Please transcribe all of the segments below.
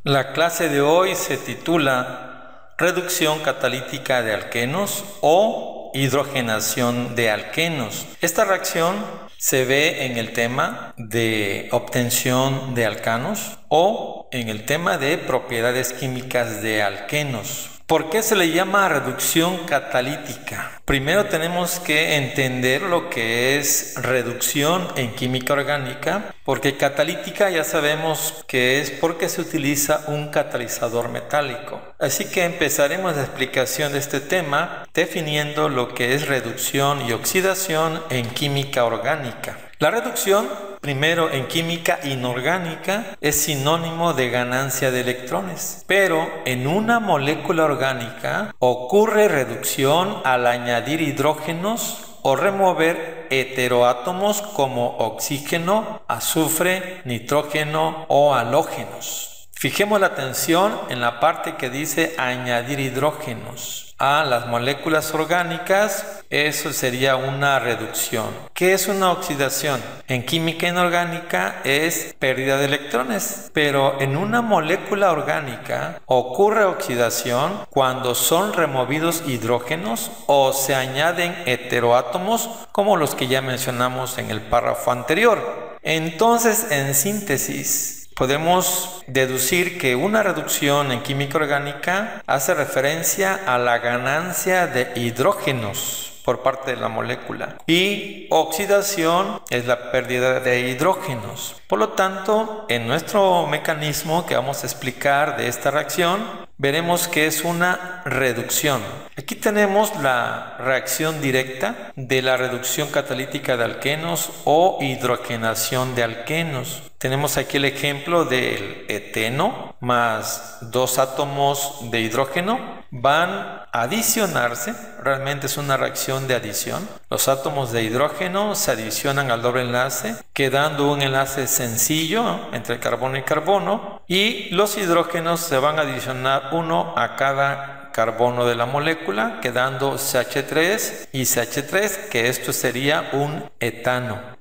La clase de hoy se titula Reducción catalítica de alquenos o hidrogenación de alquenos. Esta reacción se ve en el tema de obtención de alcanos o en el tema de propiedades químicas de alquenos. ¿Por qué se le llama reducción catalítica? Primero tenemos que entender lo que es reducción en química orgánica, porque catalítica ya sabemos que es porque se utiliza un catalizador metálico. Así que empezaremos la explicación de este tema definiendo lo que es reducción y oxidación en química orgánica. La reducción, primero en química inorgánica, es sinónimo de ganancia de electrones, pero en una molécula orgánica ocurre reducción al añadir hidrógenos o remover heteroátomos como oxígeno, azufre, nitrógeno o halógenos. Fijemos la atención en la parte que dice añadir hidrógenos a las moléculas orgánicas. Eso sería una reducción. ¿Qué es una oxidación? En química inorgánica es pérdida de electrones, pero en una molécula orgánica ocurre oxidación cuando son removidos hidrógenos o se añaden heteroátomos como los que ya mencionamos en el párrafo anterior. Entonces, en síntesis, podemos deducir que una reducción en química orgánica hace referencia a la ganancia de hidrógenos por parte de la molécula y oxidación es la pérdida de hidrógenos. Por lo tanto, en nuestro mecanismo que vamos a explicar de esta reacción, veremos que es una reducción. Aquí tenemos la reacción directa de la reducción catalítica de alquenos o hidrogenación de alquenos. Tenemos aquí el ejemplo del eteno más dos átomos de hidrógeno van a adicionarse. Realmente es una reacción de adición. Los átomos de hidrógeno se adicionan al doble enlace, quedando un enlace sencillo entre carbono y carbono, y los hidrógenos se van a adicionar uno a cada carbono de la molécula, quedando CH3 y CH3, que esto sería un etano.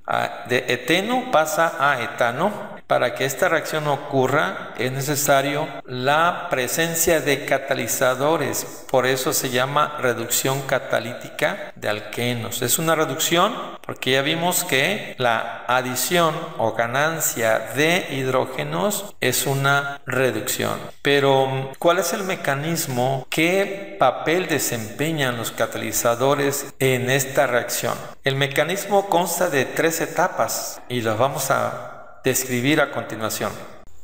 De eteno pasa a etano. Para que esta reacción ocurra es necesario la presencia de catalizadores, por eso se llama reducción catalítica de alquenos. Es una reducción porque ya vimos que la adición o ganancia de hidrógenos es una reducción. Pero, ¿cuál es el mecanismo? ¿Qué papel desempeñan los catalizadores en esta reacción? El mecanismo consta de 3 etapas y las vamos a describir a continuación.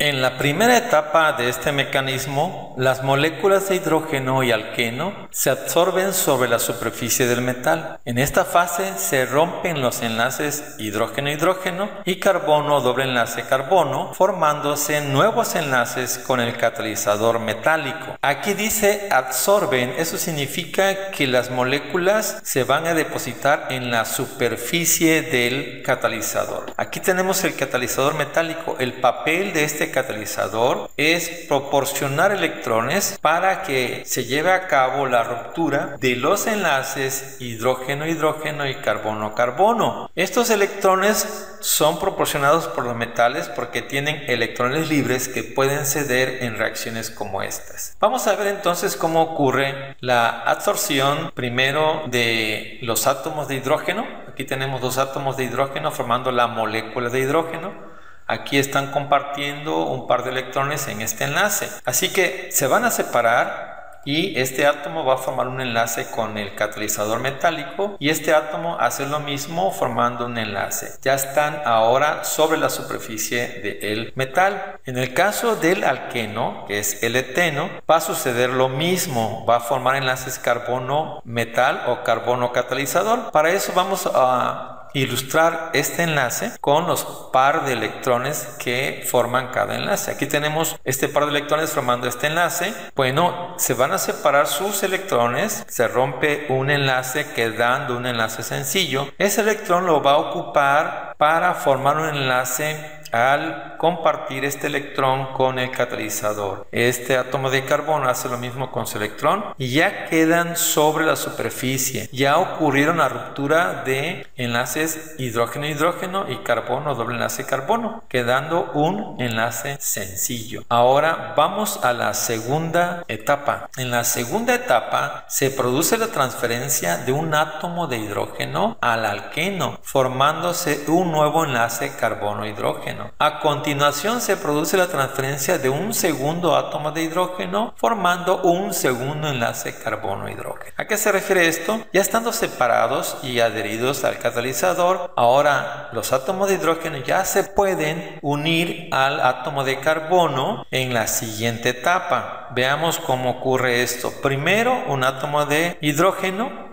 En la primera etapa de este mecanismo, las moléculas de hidrógeno y alqueno se absorben sobre la superficie del metal. En esta fase se rompen los enlaces hidrógeno-hidrógeno y carbono-doble enlace carbono, formándose nuevos enlaces con el catalizador metálico. Aquí dice absorben, eso significa que las moléculas se van a depositar en la superficie del catalizador. Aquí tenemos el catalizador metálico. El papel de este catalizador es proporcionar electrones para que se lleve a cabo la ruptura de los enlaces hidrógeno-hidrógeno y carbono-carbono. Estos electrones son proporcionados por los metales porque tienen electrones libres que pueden ceder en reacciones como estas. Vamos a ver entonces cómo ocurre la absorción primero de los átomos de hidrógeno. Aquí tenemos 2 átomos de hidrógeno formando la molécula de hidrógeno. Aquí están compartiendo un par de electrones en este enlace. Así que se van a separar y este átomo va a formar un enlace con el catalizador metálico y este átomo hace lo mismo formando un enlace. Ya están ahora sobre la superficie del metal. En el caso del alqueno, que es el eteno, va a suceder lo mismo. Va a formar enlaces carbono-metal o carbono-catalizador. Para eso vamos a ilustrar este enlace con los par de electrones que forman cada enlace. Aquí tenemos este par de electrones formando este enlace. Bueno, se van a separar sus electrones, se rompe un enlace quedando un enlace sencillo. Ese electrón lo va a ocupar para formar un enlace al compartir este electrón con el catalizador. Este átomo de carbono hace lo mismo con su electrón y ya quedan sobre la superficie. Ya ocurrieron la ruptura de enlaces hidrógeno-hidrógeno y carbono, doble enlace carbono, quedando un enlace sencillo. Ahora vamos a la segunda etapa. En la segunda etapa se produce la transferencia de un átomo de hidrógeno al alqueno, formándose un nuevo enlace carbono-hidrógeno. A continuación se produce la transferencia de un segundo átomo de hidrógeno, formando un segundo enlace carbono-hidrógeno. ¿A qué se refiere esto? Ya estando separados y adheridos al catalizador, ahora los átomos de hidrógeno ya se pueden unir al átomo de carbono en la siguiente etapa. Veamos cómo ocurre esto. Primero, un átomo de hidrógeno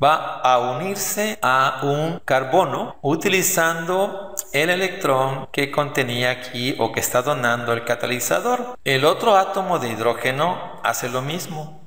va a unirse a un carbono utilizando el electrón que contenía aquí o que está donando el catalizador. El otro átomo de hidrógeno hace lo mismo.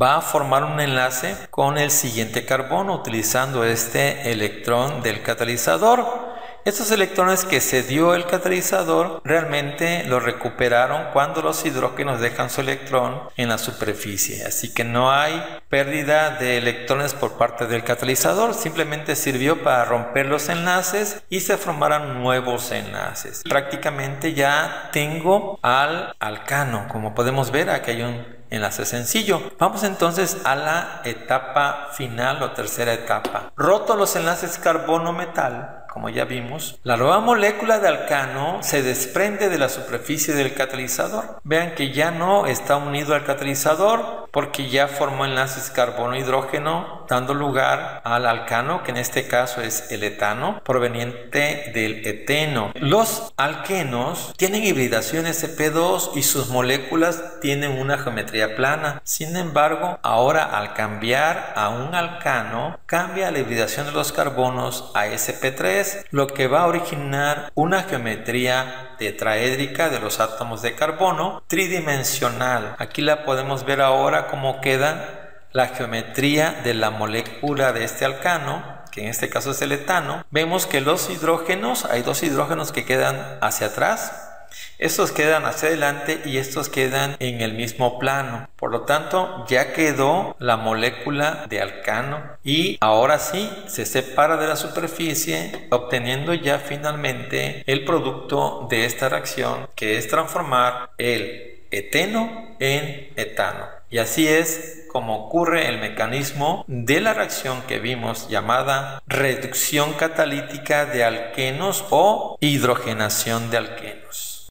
Va a formar un enlace con el siguiente carbono utilizando este electrón del catalizador. Estos electrones que se dio el catalizador realmente los recuperaron cuando los hidrógenos dejan su electrón en la superficie. Así que no hay pérdida de electrones por parte del catalizador, simplemente sirvió para romper los enlaces y se formaron nuevos enlaces. Prácticamente ya tengo al alcano, como podemos ver aquí hay un enlace sencillo. Vamos entonces a la etapa final o tercera etapa. Roto los enlaces carbono-metal, como ya vimos, la nueva molécula de alcano se desprende de la superficie del catalizador. Vean que ya no está unido al catalizador porque ya formó enlaces carbono-hidrógeno, dando lugar al alcano, que en este caso es el etano, proveniente del eteno. Los alquenos tienen hibridación sp2 y sus moléculas tienen una geometría plana. Sin embargo, ahora al cambiar a un alcano, cambia la hibridación de los carbonos a sp3, lo que va a originar una geometría tetraédrica de los átomos de carbono tridimensional. Aquí la podemos ver ahora cómo queda la geometría de la molécula de este alcano, que en este caso es el etano. Vemos que los hidrógenos, hay dos hidrógenos que quedan hacia atrás, estos quedan hacia adelante y estos quedan en el mismo plano. Por lo tanto, ya quedó la molécula de alcano y ahora sí se separa de la superficie, obteniendo ya finalmente el producto de esta reacción, que es transformar el eteno en etano. Y así es como ocurre el mecanismo de la reacción que vimos llamada reducción catalítica de alquenos o hidrogenación de alquenos.